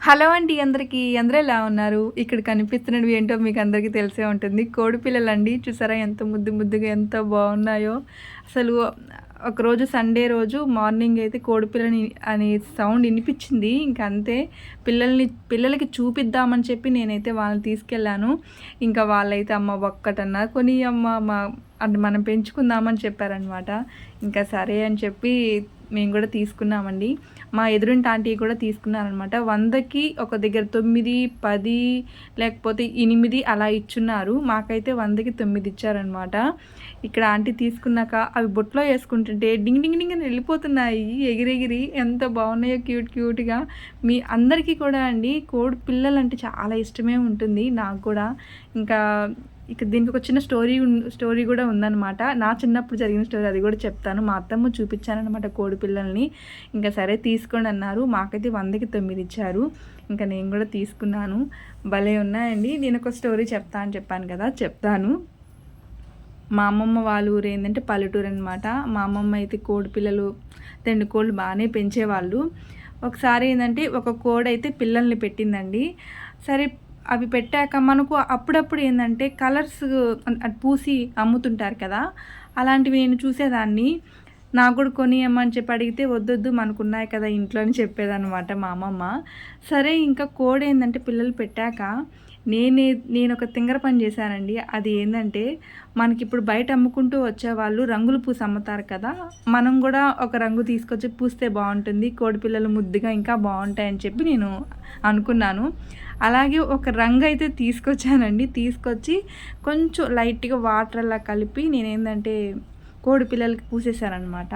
Hello అండి అందరికీ. అందరూ ఎలా ఉన్నారు? ఇక్కడ కనిపిస్తున్నవి ఏంటో మీకు అందరికీ తెలిసే ఉంటుంది. కోడి పిల్లలండి. చూసారా ఎంత ముద్దు ముద్దుగా ఎంత బాగున్నాయో. అసలు ఒకరోజు సండే రోజు మార్నింగ్ అయితే కోడిపిల్లని అనే సౌండ్ వినిపించింది. ఇంక అంతే పిల్లలకి చూపిద్దామని చెప్పి నేనైతే వాళ్ళని తీసుకెళ్ళాను. ఇంకా వాళ్ళైతే అమ్మ ఒక్కటన్నారు కొని అమ్మ అంటే మనం పెంచుకుందామని చెప్పారనమాట. ఇంకా సరే అని చెప్పి మేము కూడా తీసుకున్నామండి. మా ఎదురింటి ఆంటీ కూడా తీసుకున్నారనమాట. 100కి ఒక దగ్గర 9, 10 లేకపోతే 8 అలా ఇచ్చున్నారు. మాకైతే 100కి 9 ఇచ్చారనమాట. ఇక్కడ ఆంటీ తీసుకున్నాక అవి బొట్లో వేసుకుంటుంటే డింగ్ డింగ్ డింగ్ అని వెళ్ళిపోతున్నాయి ఎగిరెగిరి. ఎంత బాగున్నాయో క్యూట్గా. మీ అందరికీ కూడా అండి కోడి పిల్లలు అంటే చాలా ఇష్టమే ఉంటుంది. నాకు కూడా. ఇంకా దీనికి ఒక చిన్న స్టోరీ కూడా ఉందన్నమాట. నా చిన్నప్పుడు జరిగిన స్టోరీ, అది కూడా చెప్తాను. మా అత్తమ్మ చూపించానమాట కోడి పిల్లల్ని. ఇంకా సరే తీసుకోండి అన్నారు. మాకైతే 100కి 9 ఇచ్చారు. ఇంకా నేను కూడా తీసుకున్నాను. భలే ఉన్నాయండి. నేను ఒక స్టోరీ చెప్తా అని చెప్పాను కదా, చెప్తాను. మా అమ్మమ్మ వాళ్ళ ఊరు ఏంటంటే పల్లెటూరు అనమాట. మా అమ్మమ్మ అయితే కోడి పిల్లలు 2 కోళ్ళు బాగానే పెంచేవాళ్ళు. ఒకసారి ఏంటంటే ఒక కోడి అయితే పిల్లల్ని పెట్టిందండి. సరే అవి పెట్టాక మనకు అప్పుడప్పుడు ఏంటంటే కలర్స్ పూసి అమ్ముతుంటారు కదా, అలాంటివి నేను చూసేదాన్ని. నాకు కూడా కొనియమ్మని చెప్పి అడిగితే వద్దొద్దు మనకున్నాయి కదా ఇంట్లో అని చెప్పేదన్నమాట మా అమ్మమ్మ. సరే ఇంకా కోడి ఏంటంటే పిల్లలు పెట్టాక నేను ఒక తింగర పని చేశానండి. అది ఏంటంటే మనకి ఇప్పుడు బయట అమ్ముకుంటూ వచ్చేవాళ్ళు రంగులు పూసి అమ్ముతారు కదా, మనం కూడా ఒక రంగు తీసుకొచ్చి పూస్తే బాగుంటుంది, కోడి పిల్లలు ముద్దుగా ఇంకా బాగుంటాయని చెప్పి నేను అనుకున్నాను. అలాగే ఒక రంగు అయితే తీసుకొచ్చానండి. తీసుకొచ్చి కొంచెం లైట్గా వాటర్ అలా కలిపి నేనేంటంటే కోడి పిల్లలకి పూసేసానమాట.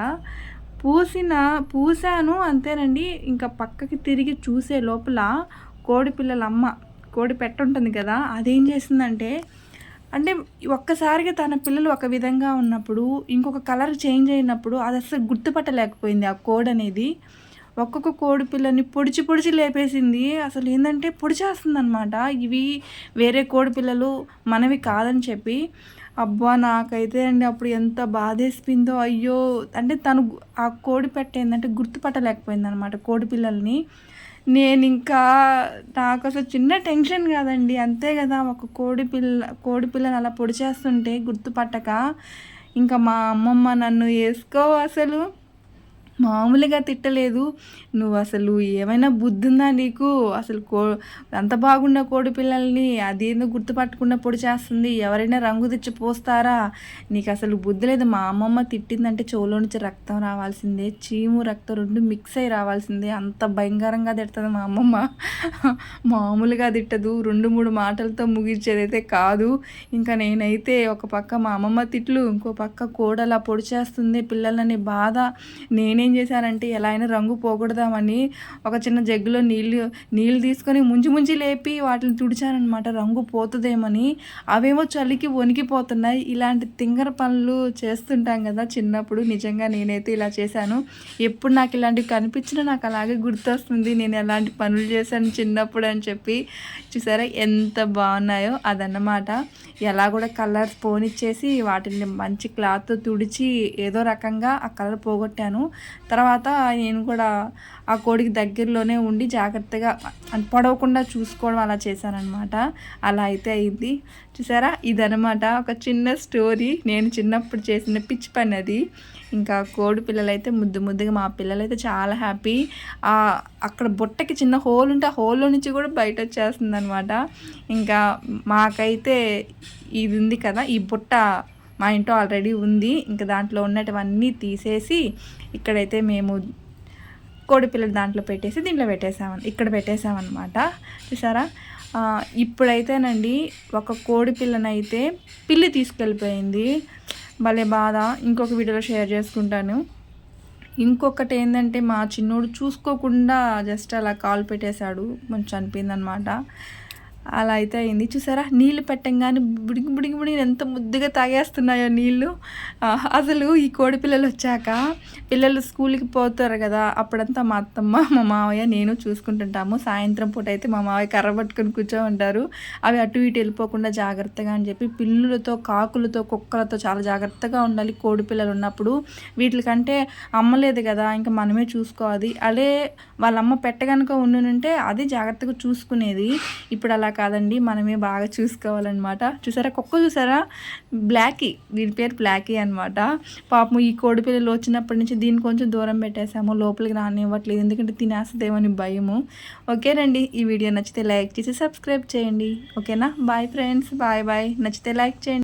పూసాను అంతేనండి. ఇంకా పక్కకి తిరిగి చూసే లోపల కోడి పిల్లల అమ్మ, కోడి పెట్ట ఉంటుంది కదా, అదేం చేసిందంటే అంటే ఒక్కసారిగా తన పిల్లలు ఒక విధంగా ఉన్నప్పుడు ఇంకొక కలర్ చేంజ్ అయినప్పుడు అది అసలు గుర్తుపట్టలేకపోయింది ఆ కోడి అనేది. ఒక్కొక్క కోడి పిల్లని పొడిచి లేపేసింది. అసలు ఏంటంటే పొడిచేస్తుంది అనమాట. ఇవి వేరే కోడి పిల్లలు మనవి కాదని చెప్పి. అబ్బా నాకైతే అండి అప్పుడు ఎంత బాధేసిపోయిందో. అయ్యో అంటే తను ఆ కోడి పెట్ట ఏంటంటే గుర్తుపట్టలేకపోయింది అనమాట కోడి పిల్లల్ని. నేను ఇంకా నాకు అసలు చిన్న టెన్షన్ కాదండి, అంతే కదా, ఒక కోడి పిల్లని అలా పొడిచేస్తుంటే గుర్తుపట్టక ఇంకా మా అమ్మమ్మ నన్ను వేసుకో అసలు మామూలుగా తిట్టలేదు. నువ్వు అసలు ఏమైనా బుద్ధి ఉందా నీకు, అసలు అంత బాగున్న కోడి పిల్లల్ని అదేందో గుర్తుపట్టకుండా పొడి చేస్తుంది, ఎవరైనా రంగు తెచ్చి పోస్తారా, నీకు అసలు బుద్ధి లేదు. మా అమ్మమ్మ తిట్టిందంటే చెవులో నుంచి రక్తం రావాల్సిందే, చీము రక్తం 2 మిక్స్ అయి రావాల్సిందే. అంత భయంకరంగా తిడుతుంది మా అమ్మమ్మ. మామూలుగా తిట్టదు, 2-3 మాటలతో ముగించేదైతే కాదు. ఇంకా నేనైతే ఒక పక్క మా అమ్మమ్మ తిట్లు, ఇంకో పక్క కోడలా పొడి చేస్తుంది పిల్లలని బాధ. నేనేం చేశానంటే ఎలా అయినా రంగు పోగొడదామని ఒక చిన్న జగ్గులో నీళ్ళు తీసుకొని ముంచి లేపి వాటిని తుడిచానమాట, రంగు పోతుందేమని. అవేమో చలికి వణికిపోతున్నాయి. ఇలాంటి తింగర పనులు చేస్తుంటాం కదా చిన్నప్పుడు. నిజంగా నేనైతే ఇలా చేశాను. ఎప్పుడు నాకు ఇలాంటివి కనిపించినా నాకు అలాగే గుర్తొస్తుంది నేను ఎలాంటి పనులు చేశాను చిన్నప్పుడు అని చెప్పి. చూసారా ఎంత బాగున్నాయో అదన్నమాట. ఎలా కూడా కలర్స్ పోనిచ్చేసి వాటిని మంచి క్లాత్తో తుడిచి ఏదో రకంగా ఆ కలర్ పోగొట్టాను. తర్వాత నేను కూడా ఆ కోడికి దగ్గరలోనే ఉండి జాగ్రత్తగా పడవకుండా చూసుకోవడం అలా చేశానన్నమాట. అలా అయితే అయింది. చూసారా ఇదనమాట ఒక చిన్న స్టోరీ, నేను చిన్నప్పుడు చేసిన పిచ్చి పని అది. ఇంకా కోడి పిల్లలైతే ముద్దుగా, మా పిల్లలైతే చాలా హ్యాపీ. అక్కడ బుట్టకి చిన్న హోల్ ఉంటే ఆ హోల్లో నుంచి కూడా బయట వచ్చేస్తుంది అనమాట. ఇంకా మాకైతే ఇది ఉంది కదా, ఈ బుట్ట మా ఇంట్లో ఆల్రెడీ ఉంది. ఇంకా దాంట్లో ఉన్నటువన్నీ తీసేసి ఇక్కడైతే మేము కోడి పిల్లలు దాంట్లో పెట్టేసి ఇక్కడ పెట్టేసామన్నమాట. చూసారా ఇప్పుడైతేనండి ఒక కోడి పిల్లనైతే పిల్లి తీసుకెళ్ళిపోయింది. భలే బాధ. ఇంకొక వీడియోలో షేర్ చేసుకుంటాను. ఇంకొకటి ఏంటంటే మా చిన్నోడు చూసుకోకుండా జస్ట్ అలా కాలు పెట్టేశాడు, కొంచెం చనిపోయిందనమాట. అలా అయితే అయింది. చూసారా నీళ్ళు పెట్టంగానే బుడిగి బుడిగి బుడిగి ఎంత ముద్దుగా తాగేస్తున్నాయో నీళ్ళు. అసలు ఈ కోడి పిల్లలు వచ్చాక పిల్లలు స్కూల్కి పోతారు కదా, అప్పుడంతా మా అత్తమ్మ మా మావయ్య నేను చూసుకుంటుంటాము. సాయంత్రం పూట అయితే మా మావయ్య కర్ర పట్టుకొని కూర్చో ఉంటారు. అవి అటు ఇటు వెళ్ళిపోకుండా జాగ్రత్తగా అని చెప్పి పిల్లులతో కాకులతో కుక్కలతో చాలా జాగ్రత్తగా ఉండాలి కోడి పిల్లలు ఉన్నప్పుడు. వీటికంటే అమ్మలేదు కదా, ఇంకా మనమే చూసుకోవాలి. అదే వాళ్ళ అమ్మ పెట్టగనుక ఉండుంటే అది జాగ్రత్తగా చూసుకునేది. ఇప్పుడు అలా కాదండి, మనమే బాగా చూసుకోవాలన్నమాట. చూసారా కుక్క చూసారా, బ్లాకీ, దీని పేరు బ్లాకీ అనమాట. పాపం ఈ కోడి పిల్లలు వచ్చినప్పటి నుంచి దీన్ని కొంచెం దూరం పెట్టేసాము, లోపలికి రానివ్వట్లేదు, ఎందుకంటే తినేస్తుందేమని భయము. ఓకేనండి, ఈ వీడియో నచ్చితే లైక్ చేసి సబ్స్క్రైబ్ చేయండి. ఓకేనా, బాయ్ ఫ్రెండ్స్, బాయ్ బాయ్. నచ్చితే లైక్ చేయండి.